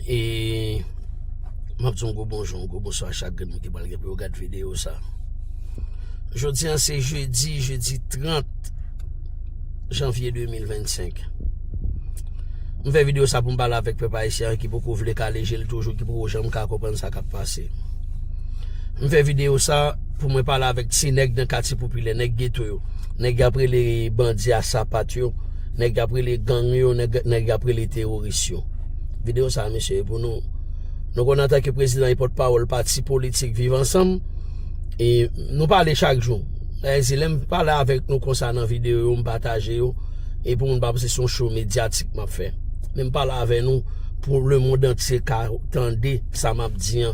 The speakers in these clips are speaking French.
Et m'a dit un bonjour, un bonsoir à chaque monde qui va regarder vidéo ça. Aujourd'hui c'est jeudi 30 janvier 2025. Je fais vidéo ça pour me parler avec peuple haïtien qui beaucoup veut caler toujours qui pour jamais comprendre ça qui a passé. Je fais vidéo ça pour me parler avec ti nèg dans quartier populaire, nèg ghetto yo, nèg après les bandits à sapat yo, nèg après les gangs yo, nèg après les terroristes yo. Vidéo ça monsieur pour nous connaissons tant que président et porte-parole parti politique vivent ensemble et nous parler chaque jour. Si l'aime parler avec nous concernant vidéo, me partager et pour nous pas c'est son show médiatique m'a fait. Même parler avec nous pour le monde entier car attendez ça m'a dit.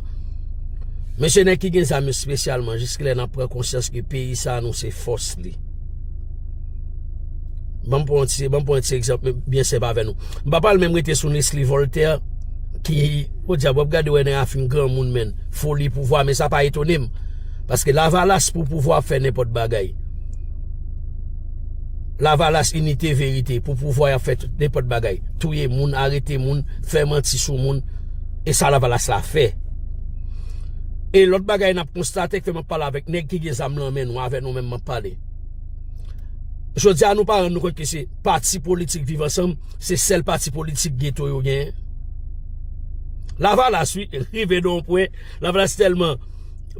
Monsieur n'est qui gagne ça spécialement jusqu'à là n'a prend conscience que pays ça nous c'est force li. Bon pour un petit exemple bien c'est pas avec nous. On va pas le même rester sur Leslie Voltaire qui au diable regarder ouais dans un grand monde men folie pouvoir mais ça pas étonné parce que la valace pour pouvoir faire n'importe bagaille. La valace unité vérité pour pouvoir faire n'importe bagaille. Touyer moun, arrêter moun, faire mentir sur moun et ça la valace la fait. Et l'autre bagaille n'a constaté que me parle avec nèg qui gen zam lan men nous avec nous même parler. Je dis à nous pas nous compte que c'est parti politique vivre ensemble, c'est seul parti politique ghetto yo gen. La valace rive don point, la valace tellement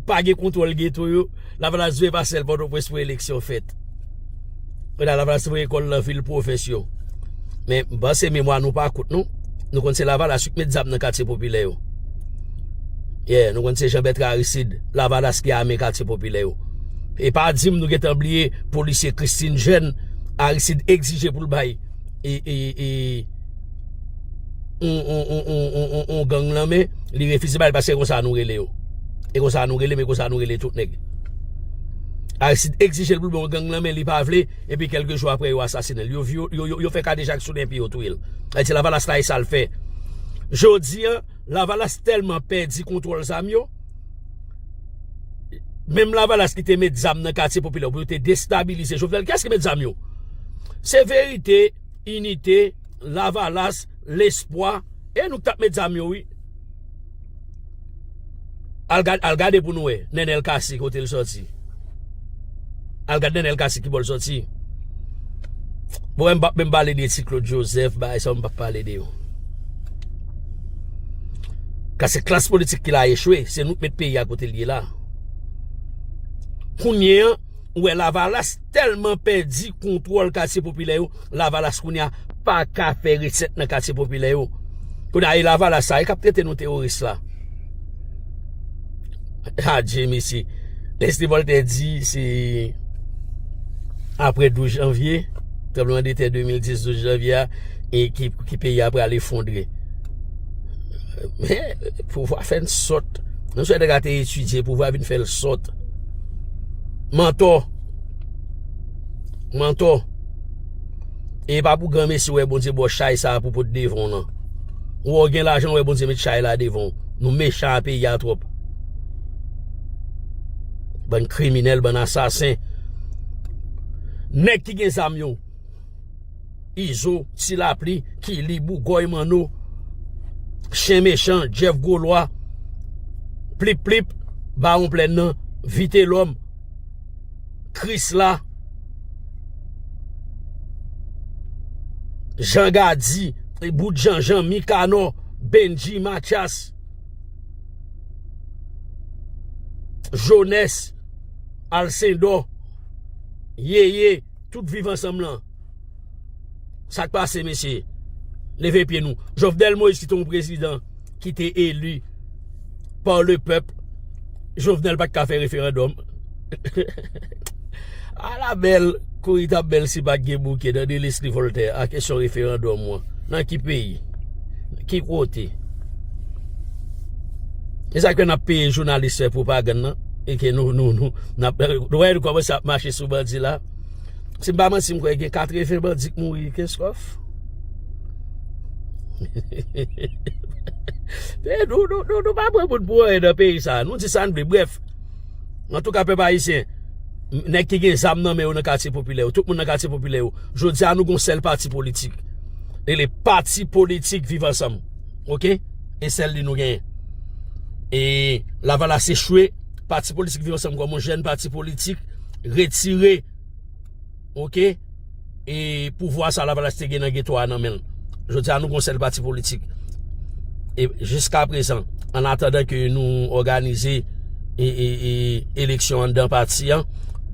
pas de contrôle ghetto yo, la valace veut passer pour pour élection faite. La valace veut école la ville profession. Mais bah c'est mémoire nous pas coûte nous. Nous connaissons la valace met zam dans quartier populaire. Yeah, nous connaissons Jean-Bertrand Aristide, la valace qui a mes quartier populaire. Et pas dire nous avons oublié policier Christine Jeune Aristide exigé pour le bail et on gang là mais il refuse parce que comme ça nous relé et comme ça nous relé mais comme ça nous relé tout nèg Aristide exigé pour le gang là mais il pas vle et puis quelques jours après il assassiné yo fait cas déjà sur un pied tout il c'est la valace là ça le fait jodi la valace tellement perdu contrôle zamio. Même la valace qui te met des âmes dans le quartier populaire pour te déstabiliser. Qu'est-ce que met des âmes? C'est vérité, unité, la valace, l'espoir. Et nous tapons des âmes, oui. Al gade pour nous, Nenel Kassi, côté le sorti. Al gade Nenel Kassi qui va le sortir. Bon, même parler de Claude Joseph, bah, ça, on ne va pas parler de eux. Car c'est classe politique qui a échoué, c'est nous qui mettons le pays à côté de là. Kounya où la valace tellement perdu contrôle quartier populaire la valace kounya pas qu'à faire recette dans quartier populaire kounya la valace ça il a traité nos terroristes là ah Dieu ici Leslie Voltaire dit c'est après 12 janvier tremblement de terre 2010 12 janvier et qui pays après aller fondrer mais pour pouvoir faire une sorte nous souhaitons regarder étudier pour pouvoir venir faire une sorte mentor et pas pour grand monsieur ouais bon Dieu bon chay ça pour devant non ou gain l'argent ouais bon Dieu mettre chay là devant nous méchants pays à trop bon criminel bon assassin nek qui gen zam yo Izo Tilapli Kili Bougoy Mano chien méchant Jeff Gaulois plip baron plein nan vite l'homme Chris là, Jean Gadi, Jean Mikano, Benji Mathias, Jones, Alcendo, Yeye, tout vivent ensemble là. Ça passe, messieurs. Levez pied nous. Jovenel Moïse qui est ton président, qui était élu par le peuple. Jovenel pas qu'à faire référendum. À la belle, Kourita belle si pas Gebouke dans des listes Voltaire à question référendum moi. Dans qui pays? Qui côté? Et ça que n'a payé journaliste pour propagande et que nous ouais comment ça marcher sur bandi là. C'est pas moi si me croit que 80 bandits mourir qu'est-ce qu'on nous pas pour boire dans pays ça. Nous dit ça bref. En tout cas peuple haïtien nèg qui gen zam nan mais dans quartier populaire tout monde dans quartier populaire je dis à nous gon seul parti politique et les partis politiques vivent ensemble OK et celle de nous gagnent. Et la voilà s'échouer, parti politique vivre ensemble comme un jeune parti politique, retiré, ok, et pouvoir ça la voilà se gagner dans ghetto nan men. Je dis à nous conseil parti politique. Et jusqu'à présent, en attendant que nous organisions élection dans parti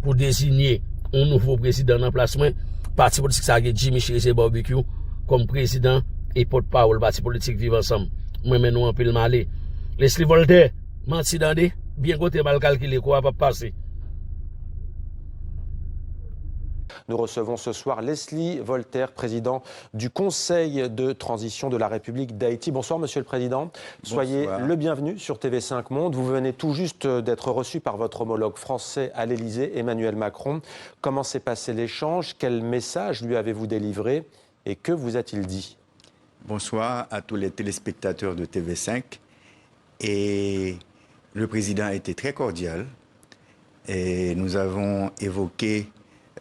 pour désigner un nouveau président d'emplacement, parti politique ça a Jimmy Chérissé Barbecue comme président et porte-parole parti politique vivre ensemble. Moi mais nous en pile malé. Leslie Voltaire, menti d'andé, bien côté mal calculé quoi va passer. Nous recevons ce soir Leslie Voltaire, président du Conseil de transition de la République d'Haïti. Bonsoir, Monsieur le Président. Soyez le bienvenu sur TV5 Monde. Vous venez tout juste d'être reçu par votre homologue français à l'Élysée, Emmanuel Macron. Comment s'est passé l'échange? Quel message lui avez-vous délivré? Et que vous a-t-il dit? Bonsoir à tous les téléspectateurs de TV5. Et le président a été très cordial. Et nous avons évoqué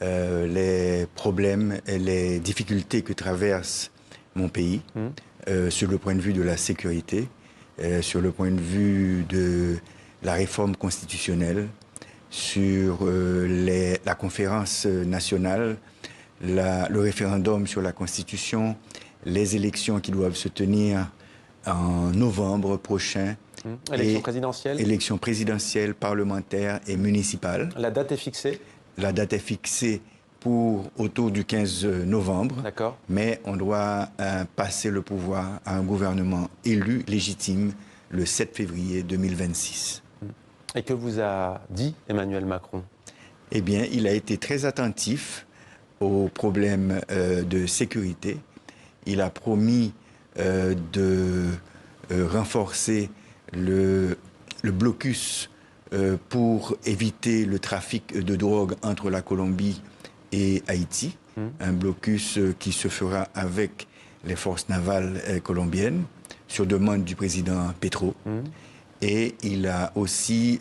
les problèmes et les difficultés que traverse mon pays sur le point de vue de la sécurité, sur le point de vue de la réforme constitutionnelle, sur la conférence nationale, le référendum sur la Constitution, les élections qui doivent se tenir en novembre prochain. Élection présidentielle? Élection présidentielle, parlementaire et municipale. La date est fixée? La date est fixée pour autour du 15 novembre. D'accord. Mais on doit passer le pouvoir à un gouvernement élu, légitime, le 7 février 2026. Et que vous a dit Emmanuel Macron? Eh bien, il a été très attentif aux problèmes de sécurité. Il a promis de renforcer le blocus pour éviter le trafic de drogue entre la Colombie et Haïti. Un blocus qui se fera avec les forces navales colombiennes sur demande du président Petro. Et il a aussi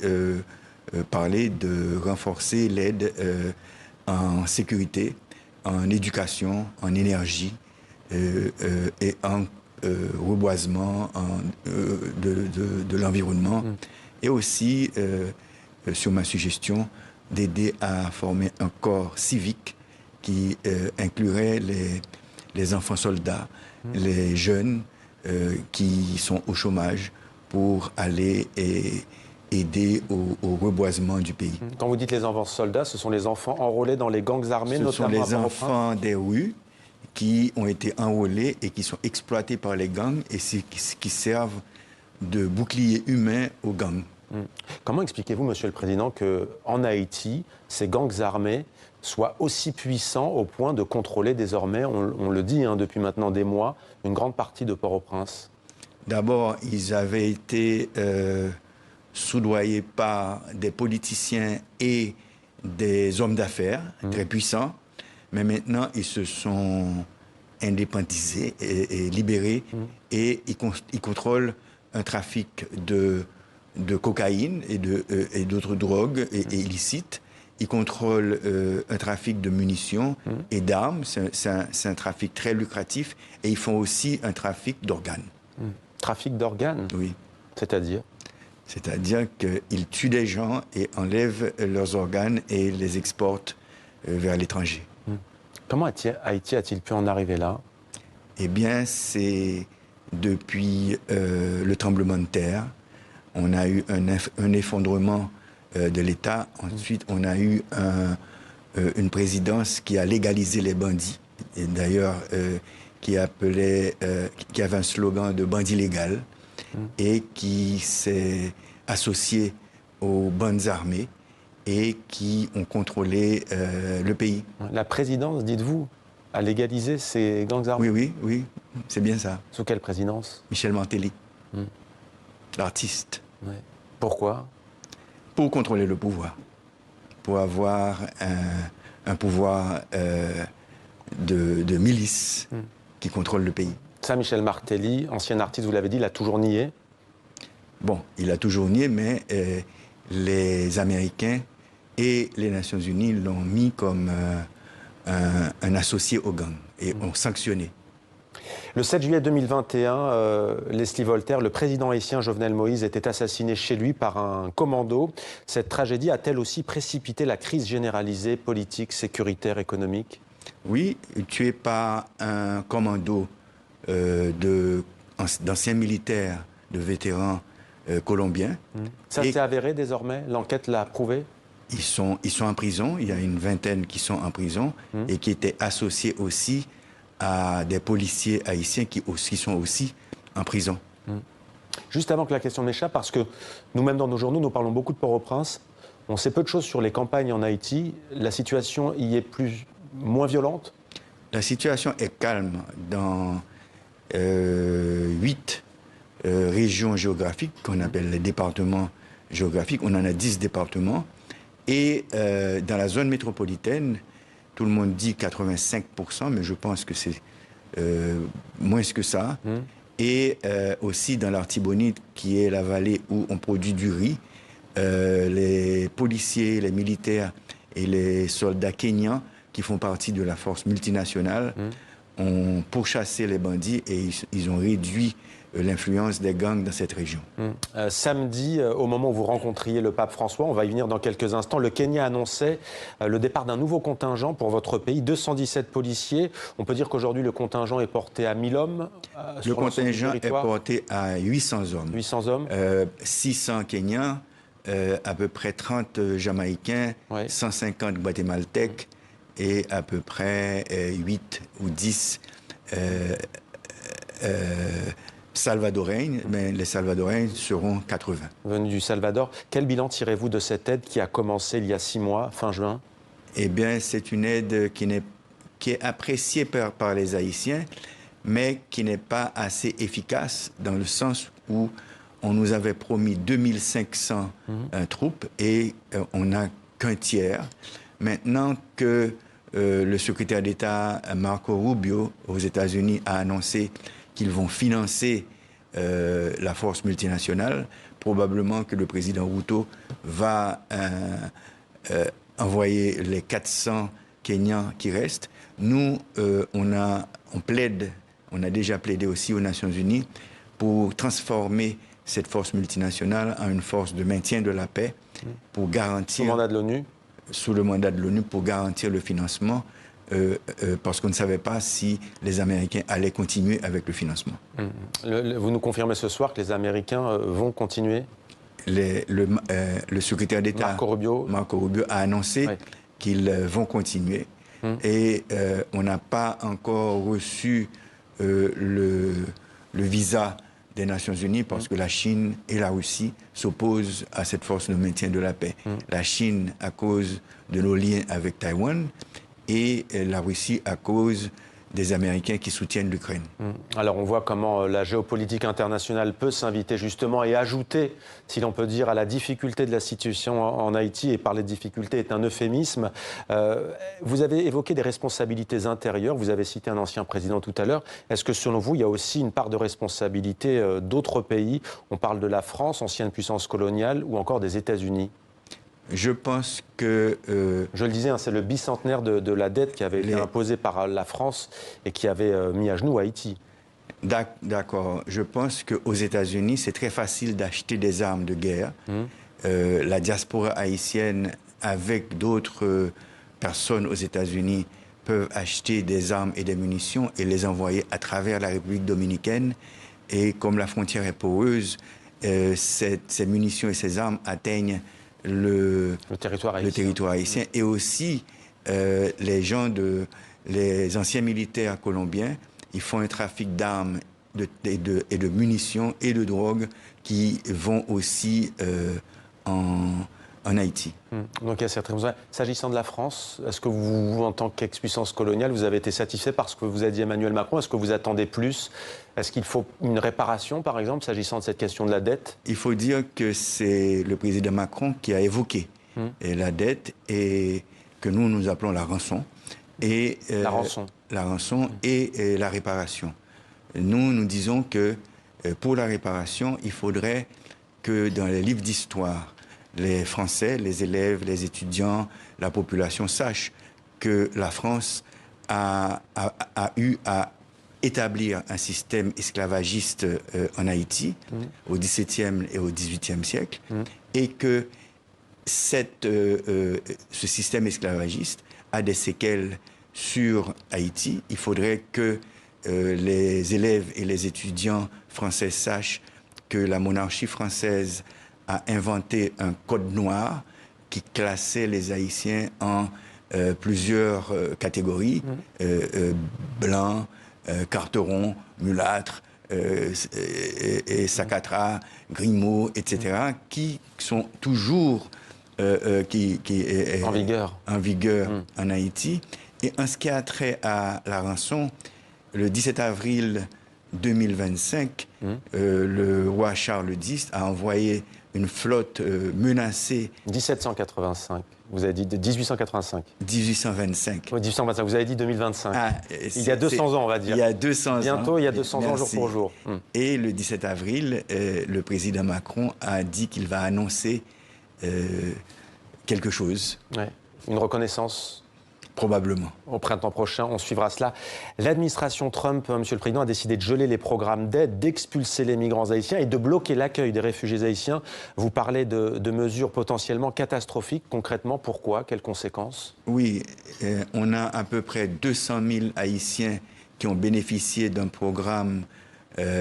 parlé de renforcer l'aide en sécurité, en éducation, en énergie et en reboisement de l'environnement. Et aussi, sur ma suggestion, d'aider à former un corps civique qui inclurait les enfants soldats, les jeunes qui sont au chômage pour aller aider au reboisement du pays. Quand vous dites les enfants soldats, ce sont les enfants enrôlés dans les gangs armés, notamment ce sont les enfants des rues qui ont été enrôlés et qui sont exploités par les gangs et qui servent de bouclier humain aux gangs. Comment expliquez-vous, Monsieur le Président, qu'en Haïti, ces gangs armés soient aussi puissants au point de contrôler désormais, on le dit depuis maintenant des mois, une grande partie de Port-au-Prince? D'abord, ils avaient été soudoyés par des politiciens et des hommes d'affaires très puissants, mais maintenant ils se sont indépendisés et libérés et ils contrôlent un trafic de cocaïne et d'autres drogues illicites. Ils contrôlent un trafic de munitions et d'armes. C'est un trafic très lucratif. Et ils font aussi un trafic d'organes. Trafic d'organes? Oui. C'est-à-dire? C'est-à-dire qu'ils tuent des gens et enlèvent leurs organes et les exportent vers l'étranger. Comment Haïti a-t-il pu en arriver là? Eh bien, c'est depuis le tremblement de terre. On a eu un effondrement de l'État. Ensuite, on a eu une présidence qui a légalisé les bandits. Et d'ailleurs, qui avait un slogan de bandit légal et qui s'est associé aux bandes armées et qui ont contrôlé le pays. La présidence, dites-vous, a légalisé ces gangs armés? Oui, c'est bien ça. Sous quelle présidence? Michel Martelly, l'artiste. Ouais. Pourquoi? Pour contrôler le pouvoir, pour avoir un pouvoir de milice qui contrôle le pays. Ça, Michel Martelly, ancien artiste, vous l'avez dit, il a toujours nié? Bon, il a toujours nié, mais les Américains et les Nations Unies l'ont mis comme un associé au gang et ont sanctionné. Le 7 juillet 2021, Leslie Voltaire, le président haïtien Jovenel Moïse, était assassiné chez lui par un commando. Cette tragédie a-t-elle aussi précipité la crise généralisée politique, sécuritaire, économique? Oui, tué par un commando d'anciens militaires, de vétérans colombiens. Ça s'est avéré désormais? L'enquête l'a prouvé? Ils sont en prison, il y a une vingtaine qui sont en prison et qui étaient associés aussi à des policiers haïtiens qui sont aussi en prison. Juste avant que la question m'échappe, parce que nous-mêmes dans nos journaux, nous parlons beaucoup de Port-au-Prince. On sait peu de choses sur les campagnes en Haïti. La situation y est moins violente? La situation est calme dans 8 régions géographiques qu'on appelle les départements géographiques. On en a 10 départements. Et dans la zone métropolitaine, tout le monde dit 85%, mais je pense que c'est moins que ça. Et aussi dans l'Artibonite, qui est la vallée où on produit du riz, les policiers, les militaires et les soldats kenyans qui font partie de la force multinationale ont pourchassé les bandits et ils ont réduit l'influence des gangs dans cette région. Samedi, au moment où vous rencontriez le pape François, on va y venir dans quelques instants, le Kenya annonçait le départ d'un nouveau contingent pour votre pays, 217 policiers. On peut dire qu'aujourd'hui, le contingent est porté à 1000 hommes. Le contingent est porté à 800 hommes. 800 hommes. 600 Kenyans, à peu près 30 Jamaïcains, 150 Guatémaltèques et à peu près 8 ou 10 Salvadoriens, mais les Salvadoriens seront 80. Venus du Salvador, quel bilan tirez-vous de cette aide qui a commencé il y a 6 mois, fin juin? Eh bien, c'est une aide qui est appréciée par les Haïtiens, mais qui n'est pas assez efficace dans le sens où on nous avait promis 2500 troupes et on n'a qu'un tiers. Maintenant que le secrétaire d'État Marco Rubio aux États-Unis a annoncé qu'ils vont financer la force multinationale, probablement que le président Ruto va envoyer les 400 Kenyans qui restent. Nous, on a déjà plaidé aussi aux Nations Unies pour transformer cette force multinationale en une force de maintien de la paix, pour garantir... Sous le mandat de l'ONU? Sous le mandat de l'ONU, pour garantir le financement, parce qu'on ne savait pas si les Américains allaient continuer avec le financement. Vous nous confirmez ce soir que les Américains vont continuer? Le secrétaire d'État Marco Rubio a annoncé qu'ils vont continuer. Et on n'a pas encore reçu le visa des Nations Unies parce que la Chine et la Russie s'opposent à cette force de maintien de la paix. La Chine à cause de nos liens avec Taïwan et la Russie à cause des Américains qui soutiennent l'Ukraine. Alors on voit comment la géopolitique internationale peut s'inviter justement et ajouter, si l'on peut dire, à la difficulté de la situation en Haïti, et parler de difficulté est un euphémisme. Vous avez évoqué des responsabilités intérieures, vous avez cité un ancien président tout à l'heure. Est-ce que selon vous, il y a aussi une part de responsabilité d'autres pays? On parle de la France, ancienne puissance coloniale, ou encore des États-Unis? Je pense que... Je le disais, c'est le bicentenaire de la dette qui avait été imposée par la France et qui avait mis à genoux Haïti. D'accord. Je pense qu'aux États-Unis, c'est très facile d'acheter des armes de guerre. La diaspora haïtienne, avec d'autres personnes aux États-Unis, peuvent acheter des armes et des munitions et les envoyer à travers la République dominicaine. Et comme la frontière est poreuse, ces munitions et ces armes atteignent le territoire haïtien. Et aussi, les anciens militaires colombiens, ils font un trafic d'armes et de munitions et de drogue qui vont aussi en Haïti. Donc il y a cette raison. S'agissant de la France, est-ce que vous, en tant qu'ex-puissance coloniale, vous avez été satisfait par ce que vous a dit Emmanuel Macron? Est-ce que vous attendez plus? Est-ce qu'il faut une réparation, par exemple, s'agissant de cette question de la dette? Il faut dire que c'est le président Macron qui a évoqué la dette et que nous appelons la rançon. Et, la rançon et la réparation. Nous disons que pour la réparation, il faudrait que dans les livres d'histoire, les Français, les élèves, les étudiants, la population sachent que la France a eu à établir un système esclavagiste en Haïti au XVIIe et au XVIIIe siècle, et que ce système esclavagiste a des séquelles sur Haïti. Il faudrait que les élèves et les étudiants français sachent que la monarchie française a inventé un code noir qui classait les Haïtiens en plusieurs catégories, blancs, carterons, mulâtres, et Sacatra, Grimaud, etc., qui sont toujours en vigueur en Haïti. Et en ce qui a trait à la rançon, le 17 avril 2025, le roi Charles X a envoyé une flotte menacée. 1785, vous avez dit 1885. 1825. Oui, 1825, vous avez dit 2025. Ah, il y a 200 ans, on va dire. Il y a 200 ans. Bientôt, il y a 200 ans, jour pour jour. Et le 17 avril, le président Macron a dit qu'il va annoncer quelque chose. Ouais. Une reconnaissance. Probablement. Au printemps prochain, on suivra cela. L'administration Trump, Monsieur le Président, a décidé de geler les programmes d'aide, d'expulser les migrants haïtiens et de bloquer l'accueil des réfugiés haïtiens. Vous parlez de mesures potentiellement catastrophiques. Concrètement, pourquoi? Quelles conséquences? Oui, on a à peu près 200 000 Haïtiens qui ont bénéficié d'un programme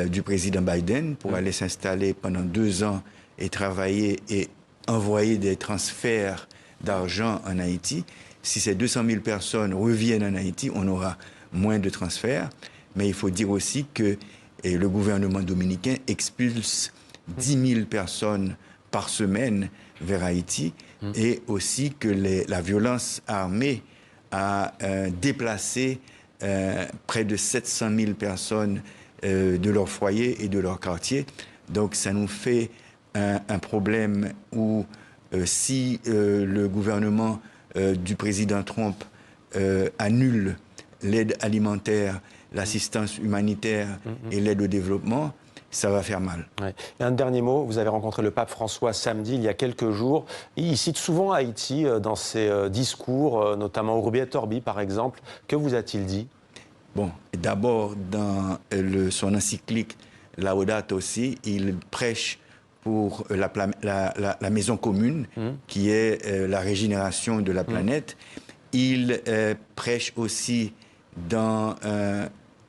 du président Biden pour aller s'installer pendant 2 ans et travailler et envoyer des transferts d'argent en Haïti. Si ces 200 000 personnes reviennent en Haïti, on aura moins de transferts. Mais il faut dire aussi que le gouvernement dominicain expulse 10 000 personnes par semaine vers Haïti et aussi que la violence armée a déplacé près de 700 000 personnes de leur foyer et de leur quartier. Donc ça nous fait un problème où si le gouvernement du président Trump annule l'aide alimentaire, l'assistance humanitaire et l'aide au développement, ça va faire mal. Ouais. Et un dernier mot, vous avez rencontré le pape François samedi, il y a quelques jours. Il cite souvent Haïti dans ses discours, notamment Urbi et Orbi par exemple. Que vous a-t-il dit? Bon, d'abord, dans son encyclique Laudato Si, il prêche pour la maison commune, qui est la régénération de la planète. Il prêche aussi dans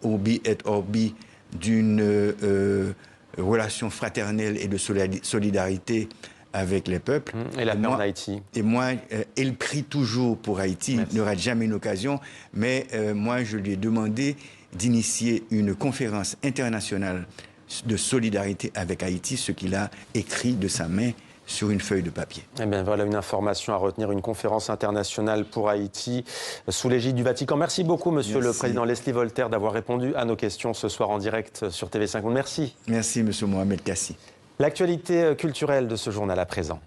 Urbi et Orbi d'une relation fraternelle et de solidarité avec les peuples. Et la paix en Haïti. Et moi, il prie toujours pour Haïti. Il n'aura jamais une occasion. Mais moi, je lui ai demandé d'initier une conférence internationale de solidarité avec Haïti, ce qu'il a écrit de sa main sur une feuille de papier. Eh bien, voilà une information à retenir, une conférence internationale pour Haïti sous l'égide du Vatican. Merci beaucoup, Monsieur le Président Leslie Voltaire, d'avoir répondu à nos questions ce soir en direct sur TV5 Monde. Merci. Merci, Monsieur Mohamed Kassi. L'actualité culturelle de ce journal à présent.